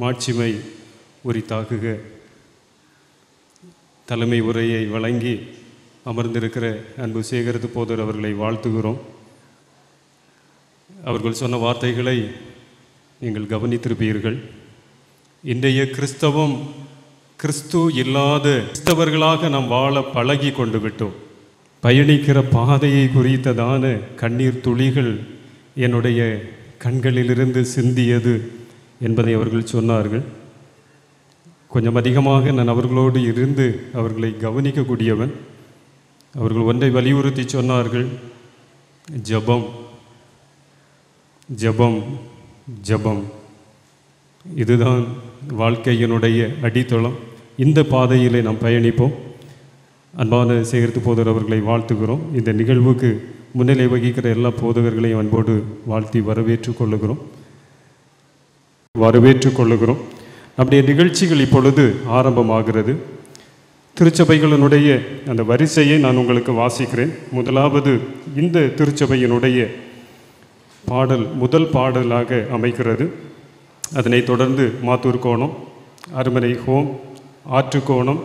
மாட்சிமை உரித்தாகுக. தலைமை உரையை வழங்கி அமர்ந்திருக்கிற அன்பு சேகரத்து போதர் அவர்களை வாழ்த்துகிறோம். அவர்கள் சொன்ன வார்த்தைகளை நீங்கள் கவனித்திருப்பீர்கள். இன்றைய கிறிஸ்தவம் கிறிஸ்து இல்லாத கிறிஸ்தவர்களாக நாம் வாழ பழகி கொண்டு விட்டோம். பயணிக்கிற பாதையை குறித்ததான கண்ணீர் துளிகள் என்னுடைய கண்களிலிருந்து சிந்தியது என்பதை அவர்கள் சொன்னார்கள். கொஞ்சம் அதிகமாக நான் அவர்களோடு இருந்து அவர்களை கவனிக்கக்கூடியவன். அவர்கள் ஒன்றை வலியுறுத்தி சொன்னார்கள், ஜபம் ஜபம் ஜபம். இதுதான் வாழ்க்கையினுடைய அடித்தளம். இந்த பாதையிலே நாம் பயணிப்போம். அன்பான சேகரித்து போதர் அவர்களை வாழ்த்துகிறோம். இந்த நிகழ்வுக்கு முன்னிலை வகிக்கிற எல்லா போதகர்களையும் அன்போடு வாழ்த்தி வரவேற்றுக் கொள்ளுகிறோம். நம்முடைய நிகழ்ச்சிகள் இப்பொழுது ஆரம்பமாகிறது. திருச்சபைகளினுடைய அந்த வரிசையை நான் உங்களுக்கு வாசிக்கிறேன். முதலாவது இந்த திருச்சபையினுடைய பாடல் முதல் பாடலாக அமைக்கிறது. அதனைத் தொடர்ந்து மாத்தூர் கோணம், அருமனை ஹோம், ஆற்றுக்கோணம்,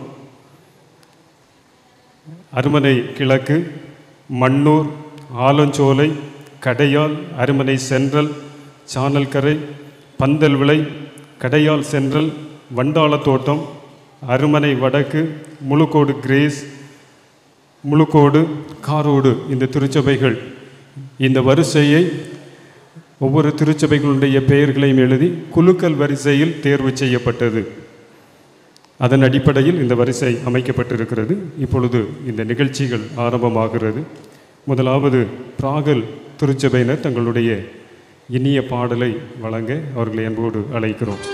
அருமனை கிழக்கு, மண்ணூர், ஆலஞ்சோலை, கடையால், அருமனை சென்ட்ரல், சானல்கரை, பந்தல் விளை, கடையால் சென்ட்ரல், வண்டாளத்தோட்டம், அருமனை வடக்கு, முழுக்கோடு கிரேஸ், முழுக்கோடு, காரோடு, இந்த திருச்சபைகள் இந்த வரிசையை ஒவ்வொரு திருச்சபைகளுடைய பெயர்களையும் எழுதி குலுக்கல் வரிசையில் தேர்வு செய்யப்பட்டது. அதன் அடிப்படையில் இந்த வரிசை அமைக்கப்பட்டிருக்கிறது. இப்பொழுது இந்த நிகழ்ச்சிகள் ஆரம்பமாகிறது. முதலாவது பிராகல் திருச்சபையினர் தங்களுடைய இனிய பாடலை வழங்க அவர்களை அன்போடு அழைக்கிறோம்.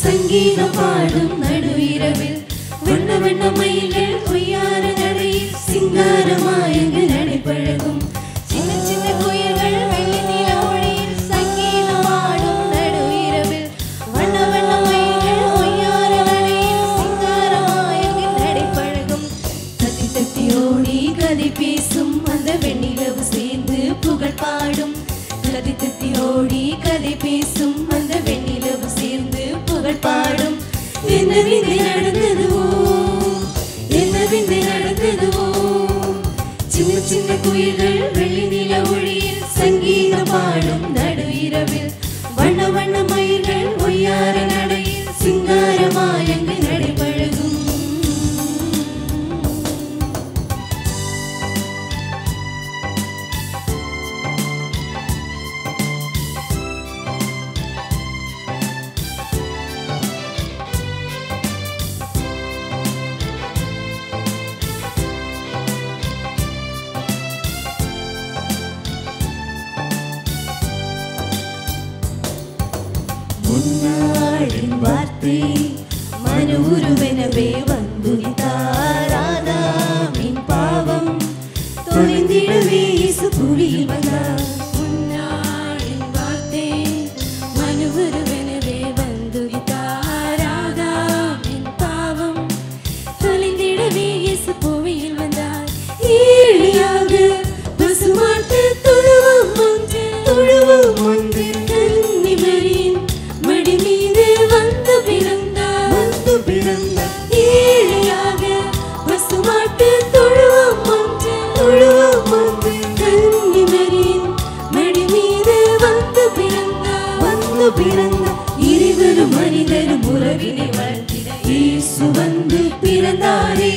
சங்கீதம் பாடும் நடு இரவில் வண்ண வண்ண மயில்கள் கொய்யார நடையில் சிங்காரமாயங்கு நடைபழகும் சின்ன சின்ன குயில்கள் வெள்ளி நில ஒளியில் சங்கீதம் பாடும் நடு இரவில் வண்ண வண்ண மயில்கள் கொய்யார நடையில் சிங்காரமாயங்கு நடைபழகும் தத்தி தத்தி ஓடி கதை பேசும் அந்த வெண்ணிலவு சேர்ந்து புகழ் பாடும் கதை தத்தி ஓடி கதை பேசும் அந்த வெண்ணிலவு சேர்ந்து புகழ் பாடும் என்ன விந்தை நடந்ததுவோ என்ன விந்தை நடந்ததுவோ சின்ன சின்ன குயில்கள் வெள்ளி நில ஒளியில் சங்கீதம் பாடும் நடு இரவில் வண்ண வண்ண மயில்கள் ஒய்யார நடையில் சிங்காரமாயங்கு நடைபழகும் வார்த்தை மனு உருவெனவே வந்துரித்தார் ஆதாமின் பாவம் தொலைந்திடவே இயேசு புவியில் வந்தார் முன்னாளின் வார்த்தை மனு உருவெனவே வந்துரித்தார் ஆதாமின் பாவம் தொலைந்திடவே இயேசு புவியில் வந்தார் ஏழியாக பசுமாட்டு தொழுவம் ஒன்று கன்னிமரியின் மடி மீது வந்து பிறந்தார் ஏழையாக பசுமாட்டு தொழுவம் ஒன்று கன்னிமரியின் மடி மீது வந்து பிறந்தார் இருவரும் மனிதரும் உறவினை வளர்த்திட இயேசு வந்து பிறந்தாரே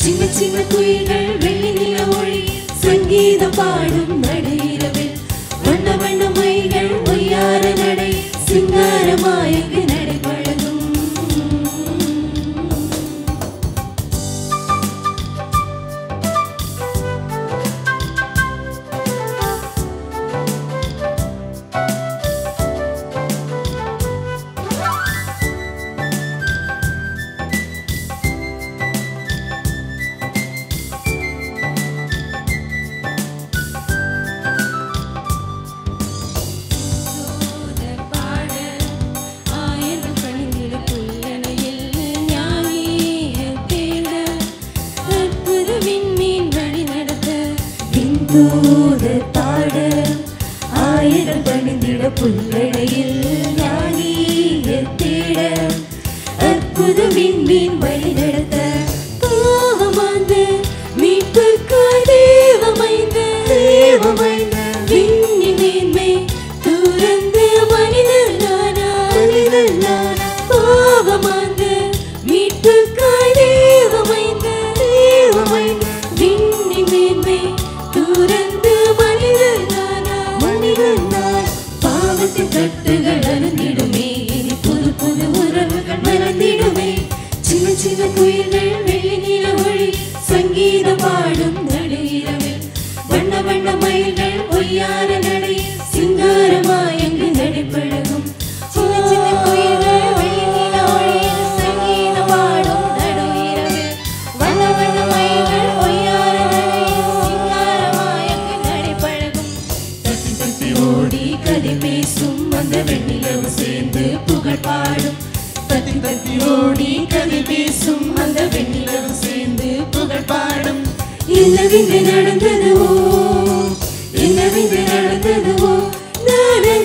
சின்ன சின்ன குயில்கள் வெள்ளி நில ஒளியில் சங்கீதம் பாடும் நடு இரவில் வண்ண வண்ண மயில்கள் ஒய்யார நடை சிங்காரமாயங்கு நடைபழகும் ஆயிரம் பணிந்திட புல்லடையில் ஞானியர் தேட அற்புத விண்மீன் வழி நடத்த பாவமாந்த மீட்புக்காய் தேவமைந்த விண்ணின் மேன்மை துறந்து மனிதனானா பாவமாந்த மீட்புக்காய் தேவமைந்த விண்ணின் மேன்மை துறந்து மனிதனானார் பாவத்தின் கட்டுகள் அறுந்திடுமே இனி புது புது உறவுகள் மறந்திடுமே சின்ன சின்ன குயில்கள் வெள்ளி நில ஒளி சங்கீதம் பாடும் நடு இரவில் வண்ண வண்ண மயில்கள் ஒய்யார நடையில் சிங்காரமாயங்கு நடைபழகும் சின்ன சின்ன குயில்கள் வெள்ளி நில ஒளியில் சங்கீதம் பாடும் நடு இரவில் வண்ண வண்ண மயில்கள் ஒய்யார நடையில் சிங்காரமாயங்கு நடைபழகும் தத்தி தத்தி ஓடி கதை பேசும் அந்த வெண்ணிலவு சேர்ந்து புகழ் பாடும் தத்தி தத்தி ஓடி கதை பேசும் அந்த வெண்ணிலவு சேர்ந்து புகழ் பாடும் என்ன விந்தை நடந்ததுவோ என்ன விந்தை நடந்ததுவோ நானே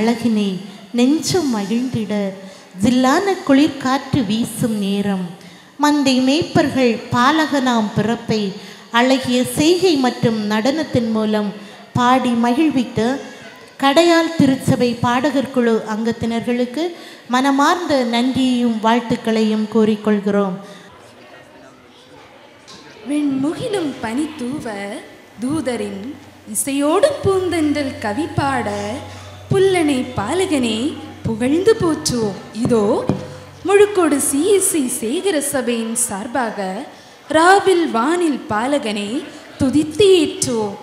அழகினை நெஞ்சம் மகிழ்ந்திட ஜில்லான குளிர்காற்று வீசும் நேரம் மந்தை மேய்ப்பர்கள் பாலகனாம் பிறப்பை அழகிய செய்கை மற்றும் நடனத்தின் மூலம் பாடி மகிழ்வித்து கடையால் திருச்சபை பாடகர் குழு அங்கத்தினர்களுக்கு மனமார்ந்த நன்றியையும் வாழ்த்துக்களையும் கூறிக்கொள்கிறோம். வெண்முகிலும் பனி தூவ தூதரின் இசையோடும் பூந்தென்றல் கவி பாட புல்லனை பாலகனே புகழ்ந்து போற்றுவோம். இதோ முழுக்கோடு சிஎஸ்சி சேகர சபையின் சார்பாக ராவில் வானில் பாலகனை துதித்து ஏற்றுவோம்.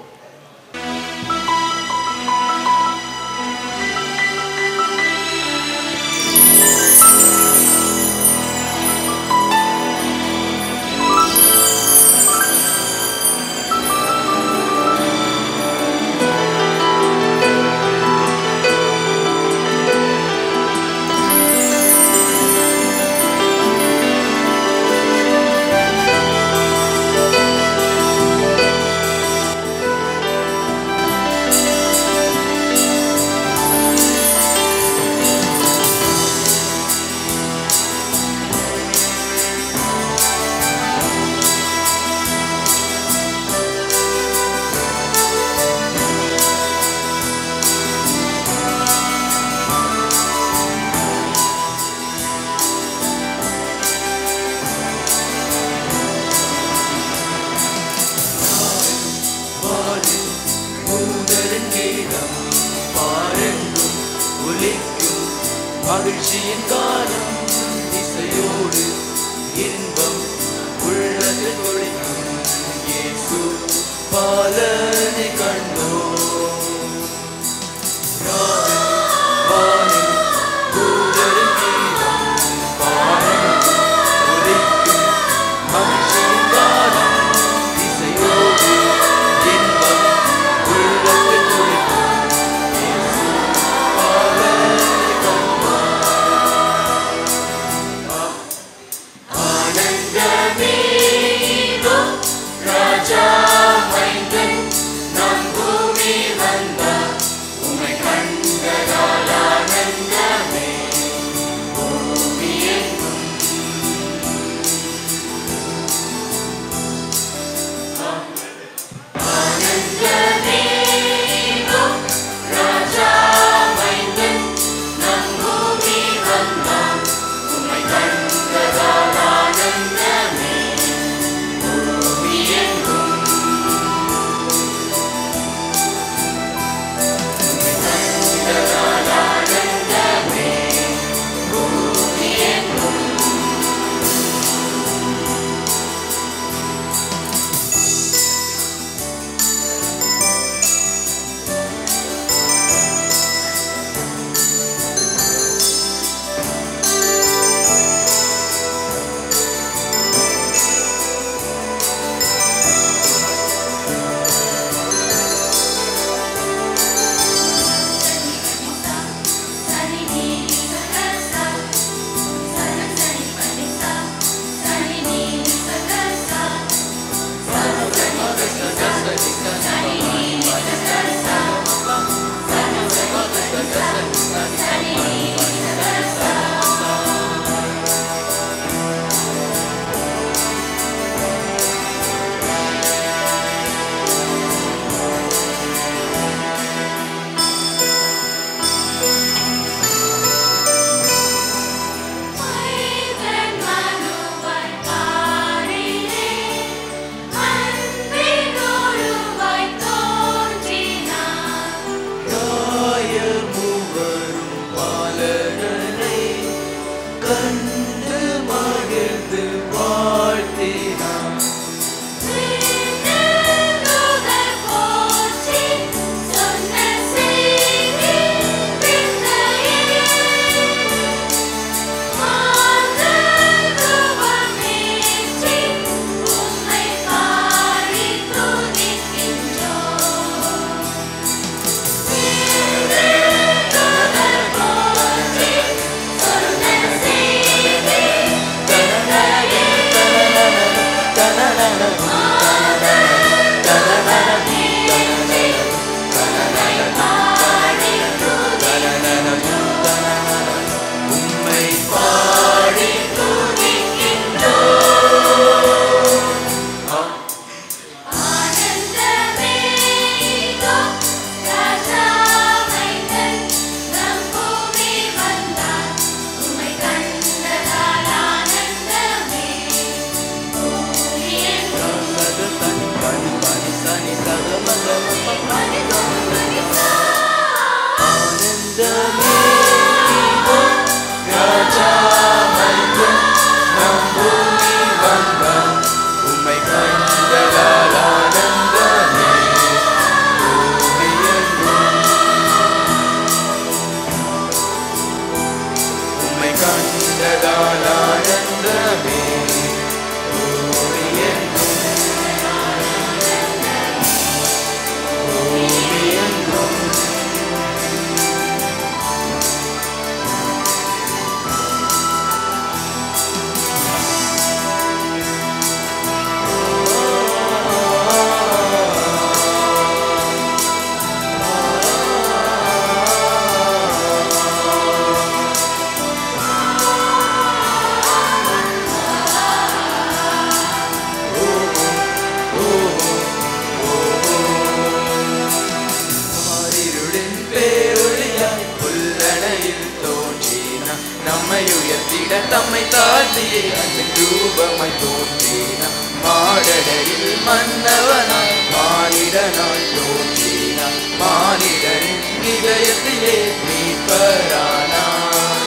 தாழ்த்தியே அன்பின் ரூபமாய் தோன்றினார். மாடடையில் மன்னவனாய் மானிடனாய் தோன்றினார். மானிடரின் இதயத்திலே மீட்பரானார்.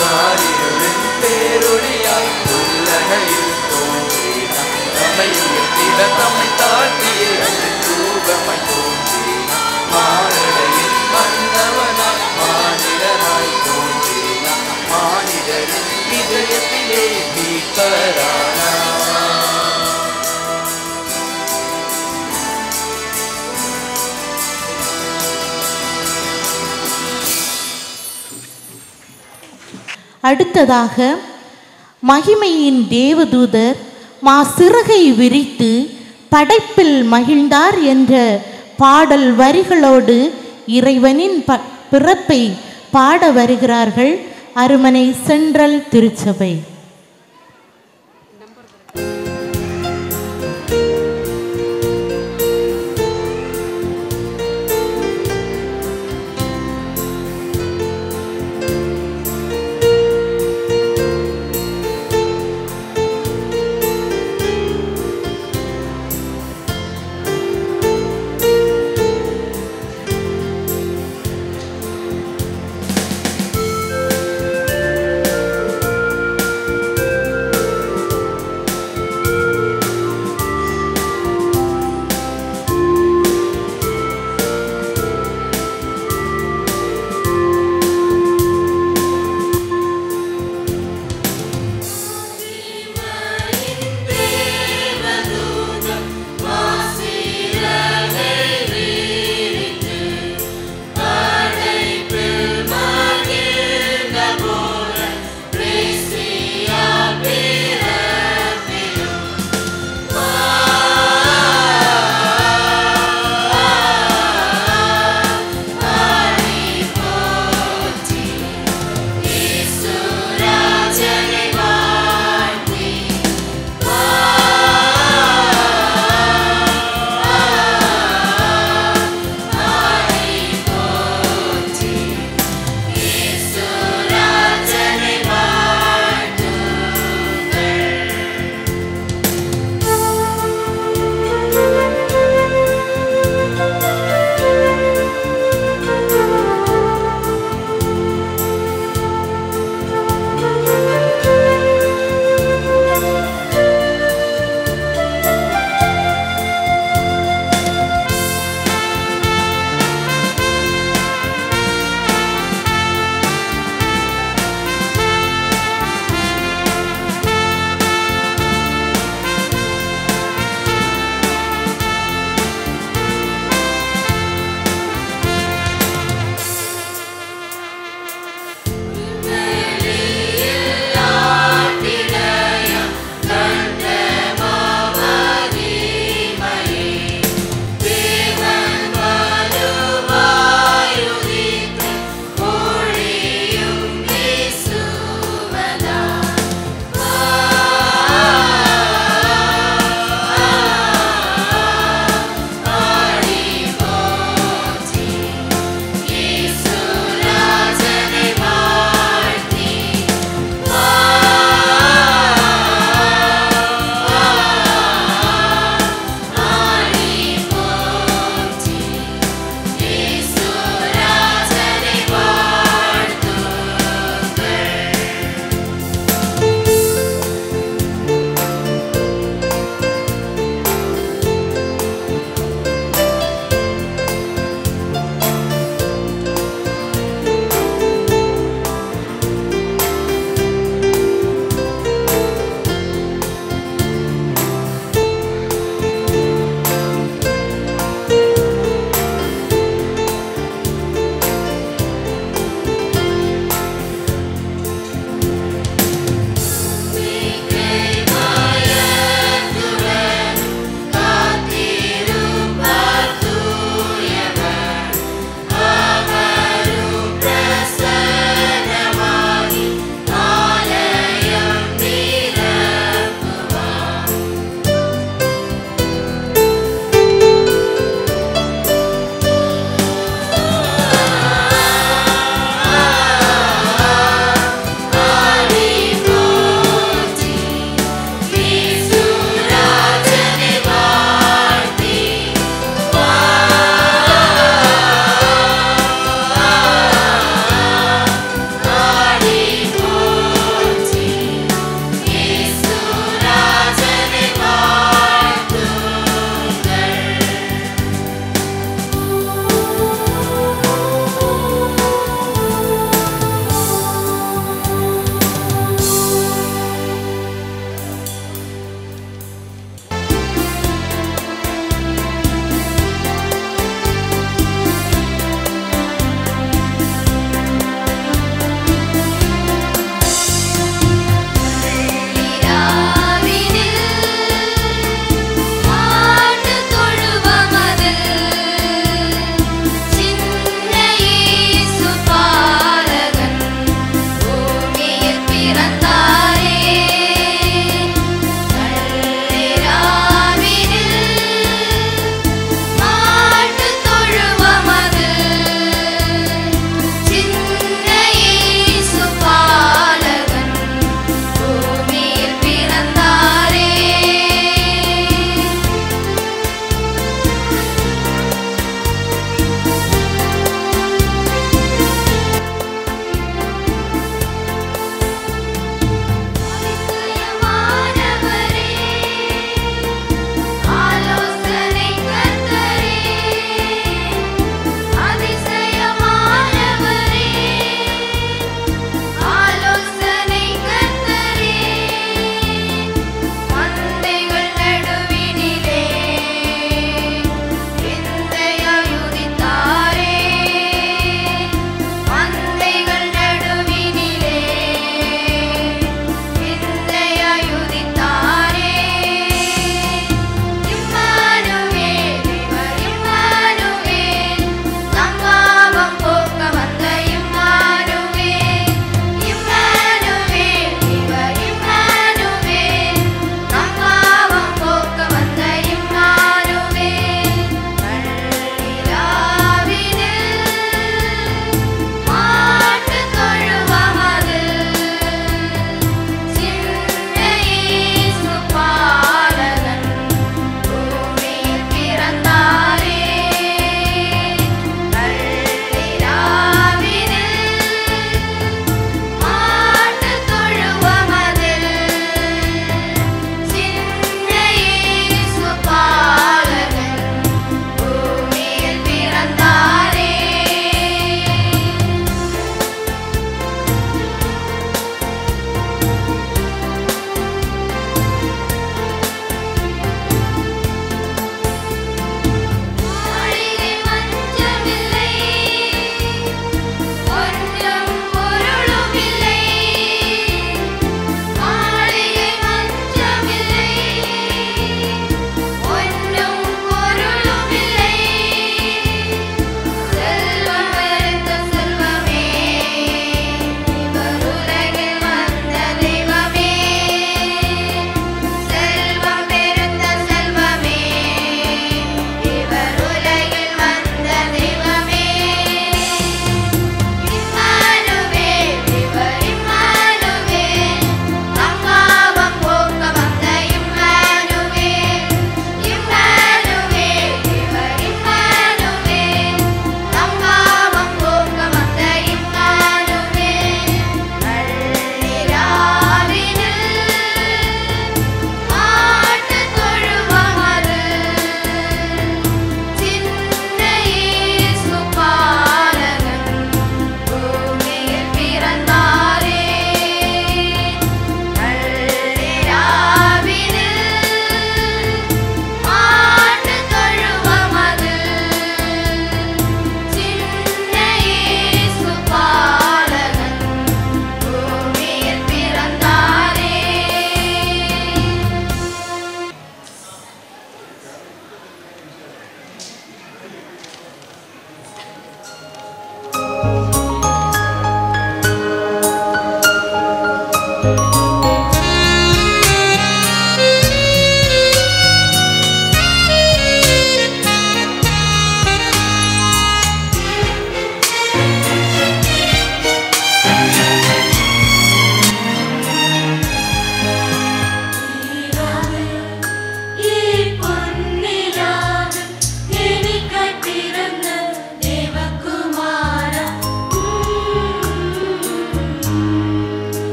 காரிருளின் பேரொளியாய் புல்லனையில் தோன்றினார். தம்மை உயர்த்திட தம்மை தாழ்த்தியே அன்பின் ரூபமாய் தோன்றினார். மாடடையில் மன்னவனாய் மானிடனாய் தோன்றினார். மானிடரின் இதயத்திலே மீட்பரானார். அடுத்ததாக மகிமையின் தேவதூதர் சிறகை விரித்து படைப்பில் மகிழ்ந்தார் என்ற பாடல் வரிகளோடு இறைவனின் பிறப்பை பாட வருகிறார்கள் அருமனை சென்ட்ரல் திருச்சபை.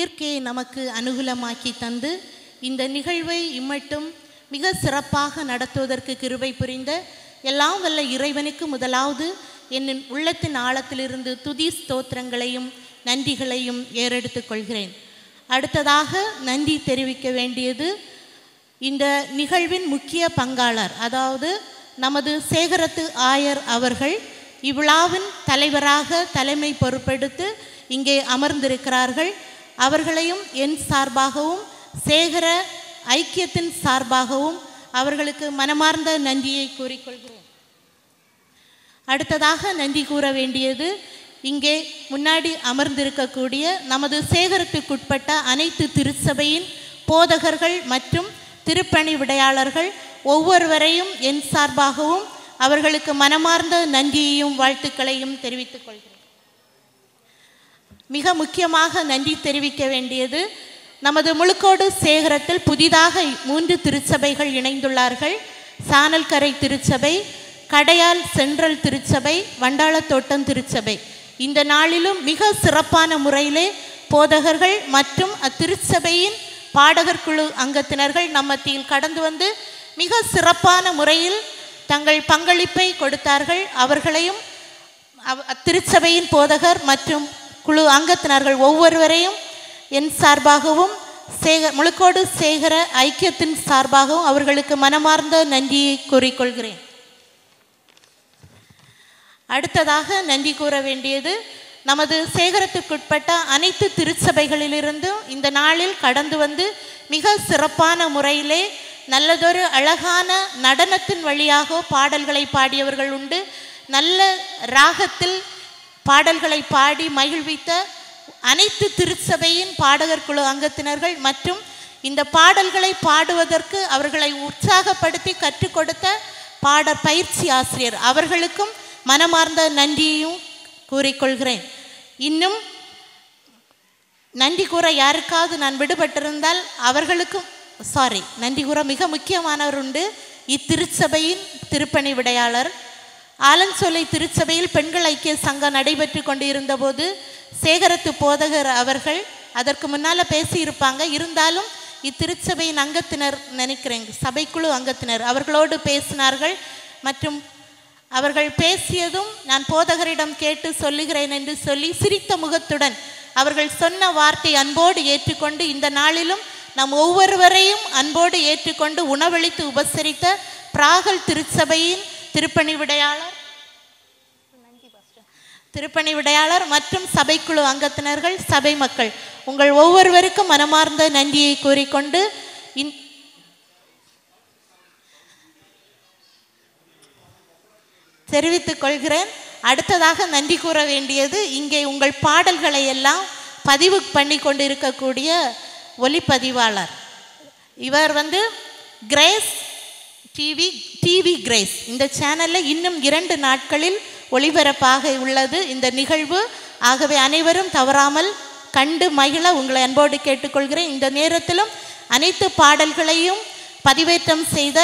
இயற்கையை நமக்கு அனுகூலமாக்கி தந்து இந்த நிகழ்வை இம்மட்டும் மிக சிறப்பாக நடத்துவதற்கு கிருபை புரிந்த எல்லாம் வல்ல இறைவனுக்கு முதலாவது என் உள்ளத்தின் ஆழத்திலிருந்து துதி ஸ்தோத்திரங்களையும் நன்றிகளையும் ஏறெடுத்துக் கொள்கிறேன். அடுத்ததாக நன்றி தெரிவிக்க வேண்டியது இந்த நிகழ்வின் முக்கிய பங்காளர், அதாவது நமது சேகரத்து ஆயர் அவர்கள் இவ்விழாவின் தலைவராக தலைமை பொறுப்பெடுத்து இங்கே அமர்ந்திருக்கிறார்கள். அவர்களையும் என் சார்பாகவும் சேகர ஐக்கியத்தின் சார்பாகவும் அவர்களுக்கு மனமார்ந்த நன்றியை கூறிக்கொள்கிறேன். அடுத்ததாக நன்றி கூற வேண்டியது இங்கே முன்னாடி அமர்ந்திருக்கக்கூடிய நமது சேகரத்துக்குட்பட்ட அனைத்து திருச்சபையின் போதகர்கள் மற்றும் திருப்பணி விடையாளர்கள் ஒவ்வொருவரையும் என் சார்பாகவும் அவர்களுக்கு மனமார்ந்த நன்றியையும் வாழ்த்துக்களையும் தெரிவித்துக் கொள்கிறேன். மிக முக்கியமாக நன்றி தெரிவிக்க வேண்டியது நமது முழுக்கோடு சேகரத்தில் புதிதாக 3 திருச்சபைகள் இணைந்துள்ளார்கள். சானல்கரை திருச்சபை, கடையால் சென்ட்ரல் திருச்சபை, வண்டாளத்தோட்டம் திருச்சபை. இந்த நாளிலும் மிக சிறப்பான முறையிலே போதகர்கள் மற்றும் அத்திருச்சபையின் பாடகர் குழு அங்கத்தினர்கள் நம் மத்தியில் கடந்து வந்து மிக சிறப்பான முறையில் தங்கள் பங்களிப்பை கொடுத்தார்கள். அவர்களையும் அத்திருச்சபையின் போதகர் மற்றும் குழு அங்கத்தினர்கள் ஒவ்வொருவரையும் என் சார்பாகவும் முழுக்கோடு சேகர ஐக்கியத்தின் சார்பாகவும் அவர்களுக்கு மனமார்ந்த நன்றியை கூறிக்கொள்கிறேன். அடுத்ததாக நன்றி கூற வேண்டியது நமது சேகரத்துக்குட்பட்ட அனைத்து திருச்சபைகளிலிருந்தும் இந்த நாளில் கடந்து வந்து மிக சிறப்பான முறையிலே நல்லதொரு அழகான நடனத்தின் வழியாக பாடல்களை பாடியவர்கள் உண்டு. நல்ல ராகத்தில் பாடல்களை பாடி மகிழ்வித்த அனைத்து திருச்சபையின் பாடகர் குழு அங்கத்தினர்கள் மற்றும் இந்த பாடல்களை பாடுவதற்கு அவர்களை உற்சாகப்படுத்தி கற்றுக் கொடுத்த பாடற் பயிற்சி ஆசிரியர் அவர்களுக்கும் மனமார்ந்த நன்றியையும் கூறிக்கொள்கிறேன். இன்னும் நன்றி கூற யாருக்காவது நான் விடுபட்டிருந்தால் அவர்களுக்கும் நன்றி கூற மிக முக்கியமானவர் உண்டு. இத்திருச்சபையின் திருப்பணி விடையாளர் ஆலன்சோலை திருச்சபையில் பெண்கள் ஐக்கிய சங்கம் நடைபெற்று கொண்டு இருந்தபோது சேகரத்து போதகர் அவர்கள் அதற்கு முன்னால் பேசியிருப்பாங்க. இருந்தாலும் இத்திருச்சபையின் அங்கத்தினர் நினைக்கிறேன், சபைக்குழு அங்கத்தினர் அவர்களோடு பேசினார்கள். மற்றும் அவர்கள் பேசியதும் நான் போதகரிடம் கேட்டு சொல்லுகிறேன் என்று சொல்லி சிரித்த முகத்துடன் அவர்கள் சொன்ன வார்த்தை அன்போடு ஏற்றுக்கொண்டு இந்த நாளிலும் நம் ஒவ்வொருவரையும் அன்போடு ஏற்றுக்கொண்டு உணவளித்து உபசரித்த பிராகல் திருச்சபையின் திருப்பணி விடையாளர் மற்றும் சபைக்குழு அங்கத்தினர்கள், சபை மக்கள் உங்கள் ஒவ்வொருவருக்கும் மனமார்ந்த நன்றியை கூறிக்கொண்டு தெரிவித்துக் கொள்கிறேன். அடுத்ததாக நன்றி கூற வேண்டியது இங்கே உங்கள் பாடல்களை எல்லாம் பதிவு பண்ணி கொண்டு இருக்கக்கூடிய ஒளிப்பதிவாளர். இவர் கிரேஸ் டிவி கிரேஸ் இந்த சேனலில் இன்னும் 2 நாட்களில் ஒளிபரப்பாக உள்ளது இந்த நிகழ்வு. ஆகவே அனைவரும் தவறாமல் கண்டு மகிழ உங்களை அன்போடு கேட்டுக்கொள்கிறேன். இந்த நேரத்திலும் அனைத்து பாடல்களையும் பதிவேற்றம் செய்த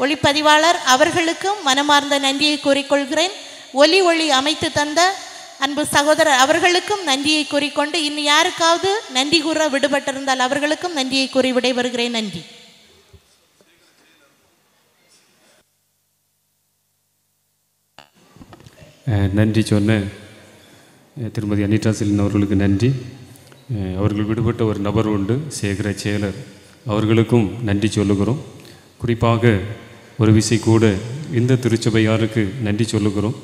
ஒளிப்பதிவாளர் அவர்களுக்கும் மனமார்ந்த நன்றியை கூறிக்கொள்கிறேன். ஒளி அமைத்து தந்த அன்பு சகோதரர் அவர்களுக்கும் நன்றியை கூறிக்கொண்டு இன்னும் யாருக்காவது நன்றி கூற விடுபட்டிருந்தால் அவர்களுக்கும் நன்றியை கூறி விடைபெறுகிறேன். நன்றி. நன்றி சொன்ன திருமதி அனிதா செலின் அவர்களுக்கு நன்றி. அவர்கள் விடுபட்ட ஒரு நபர் உண்டு, சேகர செயலர், அவர்களுக்கும் நன்றி சொல்லுகிறோம். குறிப்பாக ஒரு விசை கூட இந்த திருச்சபையாருக்கு நன்றி சொல்லுகிறோம்.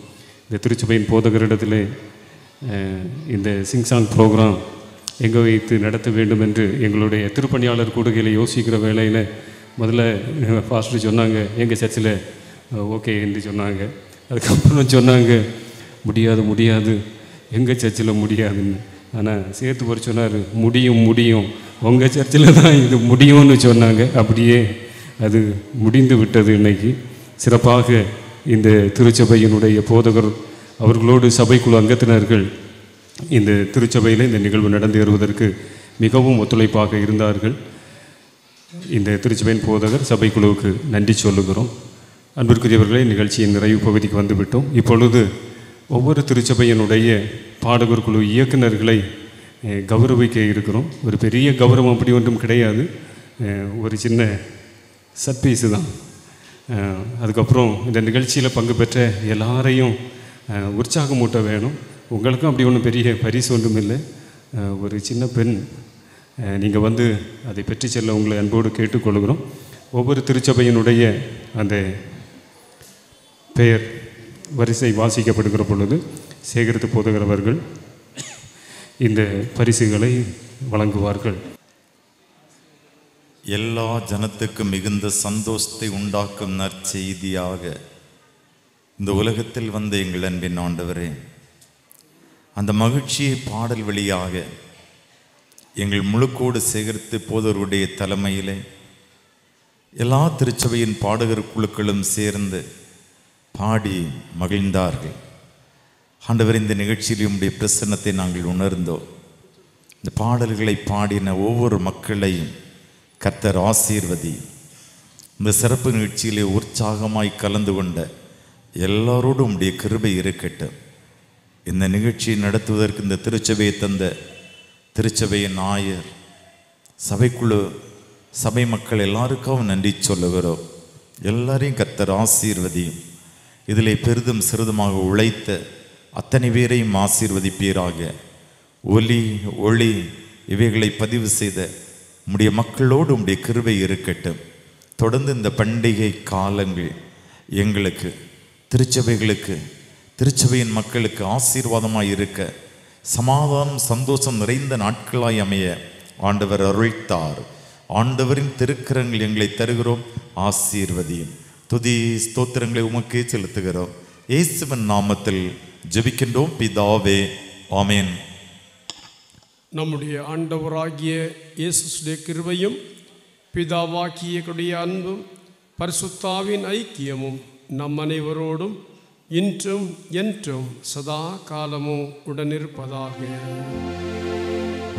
இந்த திருச்சபையின் போதகரிடத்தில் இந்த சிங்சாங் ப்ரோக்ராம் எங்கே வைத்து நடத்த வேண்டும் என்று எங்களுடைய திருப்பணியாளர் கூடுகையில் யோசிக்கிற வேளையில் முதல்ல ஃபாஸ்ட்டு சொன்னாங்க, எங்கள் சர்ச்சில் ஓகே என்று சொன்னாங்க. அதுக்கப்புறம் சொன்னாங்க முடியாது எங்கள் சர்ச்சில் முடியாதுன்னு. ஆனால் சேர்த்து போய் சொன்னார் முடியும் உங்கள் சர்ச்சில் தான் இது முடியும்னு சொன்னாங்க. அப்படியே அது முடிந்து விட்டது. இன்னைக்கு சிறப்பாக இந்த திருச்சபையினுடைய போதகர் அவர்களோடு சபைக்குழு அங்கத்தினர்கள் இந்த திருச்சபையில் இந்த நிகழ்வு நடந்து வருவதற்கு மிகவும் ஒத்துழைப்பாக இருந்தார்கள். இந்த திருச்சபையின் போதகர் சபைக்குழுவுக்கு நன்றி சொல்லுகிறோம். அன்பிற்குரியவர்களே, நிகழ்ச்சியின் நிறைவு பகுதிக்கு வந்துவிட்டோம். இப்பொழுது ஒவ்வொரு திருச்சபையினுடைய பாடகர் குழு இயக்குநர்களை கௌரவிக்க இருக்கிறோம். ஒரு பெரிய கௌரவம் அப்படி ஒன்றும் கிடையாது, ஒரு சின்ன சர்ப்ரைஸு தான். அதுக்கப்புறம் இந்த நிகழ்ச்சியில் பங்கு பெற்ற எல்லாரையும் உற்சாகமூட்ட வேணும். உங்களுக்கும் அப்படி ஒன்றும் பெரிய பரிசு ஒன்றும் இல்லை, ஒரு சின்ன பெண். நீங்கள் வந்து அதை பெற்று செல்ல உங்களை அன்போடு கேட்டுக்கொள்கிறோம். ஒவ்வொரு திருச்சபையினுடைய அந்த பெயர் வரிசை வாசிக்கப்படுகிற பொழுது சேகரித்து போதுகிறவர்கள் இந்த பரிசுகளை வழங்குவார்கள். எல்லா ஜனத்துக்கும் மிகுந்த சந்தோஷத்தை உண்டாக்கும் நற்செய்தியாக இந்த உலகத்தில் வந்த எங்கள் அன்பின் ஆண்டவரே, அந்த மகிழ்ச்சியை பாடல் வழியாக எங்கள் முழுக்கோடு சேகரித்து போதவருடைய தலைமையிலே எல்லா திருச்சபையின் பாடகர் குழுக்களும் சேர்ந்து பாடி மகிழ்ந்தார்கள். ஆண்டவர், இந்த நிகழ்ச்சியில் உம்முடைய பிரசன்னத்தை நாங்கள் உணர்ந்தோம். இந்த பாடல்களை பாடின ஒவ்வொரு மக்களையும் கர்த்தர் ஆசீர்வதி. இந்த சிறப்பு நிகழ்ச்சியிலே உற்சாகமாய் கலந்து கொண்ட எல்லாரோடும் உம்முடைய கிருபை இருக்கட்டும். இந்த நிகழ்ச்சியை நடத்துவதற்கு இந்த திருச்சபையை தந்த திருச்சபையின் ஆயர், சபைக்குழு, சபை மக்கள் எல்லாருக்கும் நன்றி சொல்லுகிறோம். எல்லாரையும் கர்த்தர் ஆசீர்வதியும். இதிலே பெரிதும் சிறிதுமாக உழைத்த அத்தனை பேரையும் ஆசீர்வதிப்பீராக. ஒலி ஒளி இவைகளை பதிவு செய்த உம்முடைய மக்களோடு உம்முடைய கிருபை இருக்கட்டும். தொடர்ந்து இந்த பண்டிகை காலங்கள் எங்களுக்கு, திருச்சபைகளுக்கு, திருச்சபையின் மக்களுக்கு ஆசீர்வாதமாய் இருக்க, சமாதானம் சந்தோஷம் நிறைந்த நாட்களாய் அமைய ஆண்டவர் அருள்த்தார். ஆண்டவரின் திருக்கரங்கள் எங்களை தருகிறோம், ஆசீர்வதியும். துதி ஸ்தோத்திரங்களை உமக்கே செலுத்துகிறோம். இயேசுவின் நாமத்தில் ஜெபிக்கின்றோம் பிதாவே, ஆமென். நம்முடைய ஆண்டவராகிய இயேசுடைய கிருபையும் பிதாவாகிய கொடிய அன்பும் பரிசுத்தாவின் ஐக்கியமும் நம் அனைவரோடும் இன்றும் என்றும் சதா காலமும் உடனிருப்பதாக.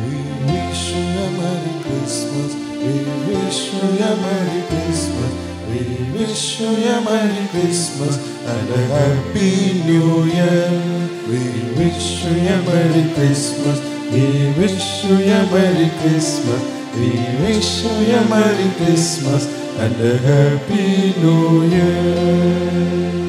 We wish you a Merry Christmas. We wish you a Merry Christmas. We wish you a Merry Christmas and a Happy New Year. We wish you a Merry Christmas. We wish you a Merry Christmas. We wish you a Merry Christmas and a Happy New Year.